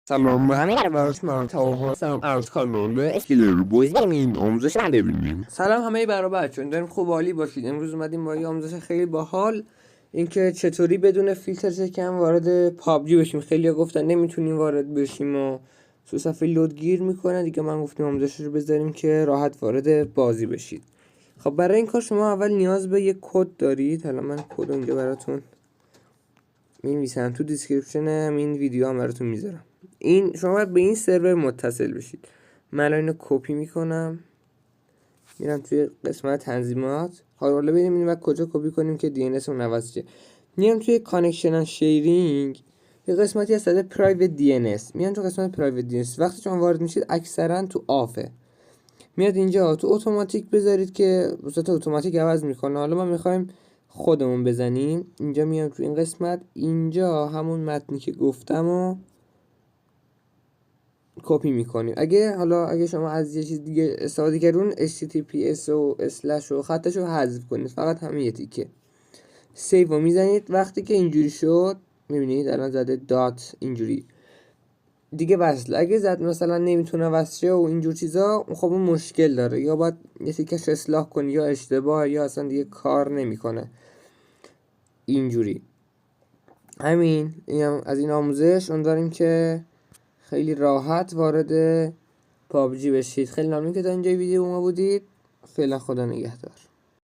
سلام به همه براتون توافقم عرض کنم به اسکیلر بویز این آموزش نده ببینیم. سلام همه برابر چون داریم خوب عالی باشید. امروز اومدیم با یه آموزش خیلی باحال، اینکه چطوری بدون فیلتر چکن وارد پابجی بشیم. خیلی‌ها گفتن نمیتونیم وارد بشیم و تو صفحه لود گیر میکنه دیگه. من گفتم آموزش رو بذاریم که راحت وارد بازی بشید. خب برای این کار شما اول نیاز به یک کد دارید. حالا من کد اینجا براتون می‌نویسم، تو دیسکریپشن همین ویدیو هم براتون میذارم. این شما باید به این سرور متصل بشید. من اینو کپی میکنم، میرم توی قسمت تنظیمات. حالا ببینیم بعد کجا کپی کنیم که دی ان اس اون عوض شه. میام توی کانکشن اند شیرینگ، یه قسمتی هست پرایوت دی ان اس. میام تو قسمت پرایوت دی ان اس. وقتی شما وارد میشید اکثرا تو آفه. میاد اینجا تو اتوماتیک بذارید که واسه اتوماتیک عوض میکنه. حالا ما میخوایم خودمون بزنیم. اینجا میام تو این قسمت، اینجا همون متنی که گفتم و کپی میکنیم. اگه شما از یه چیز دیگه استفاده کردون https و اسلش و خطش رو حذف کنید، فقط همین یه تیکه سیو رو میزنید. وقتی که اینجوری شد میبینید الان زده دات اینجوری دیگه وصل. اگه زد مثلا نمیتونه وصله و اینجور چیزا، خب اون مشکل داره، یا باید یه تیکش اصلاح کنی یا اشتباه یا اصلا دیگه کار نمیکنه اینجوری. همین از این آموزش اون داریم که خیلی راحت وارد پابجی بشید. خیلی ممنون که تا اینجای ویدیو ما بودید. فعلا خدا نگهدار.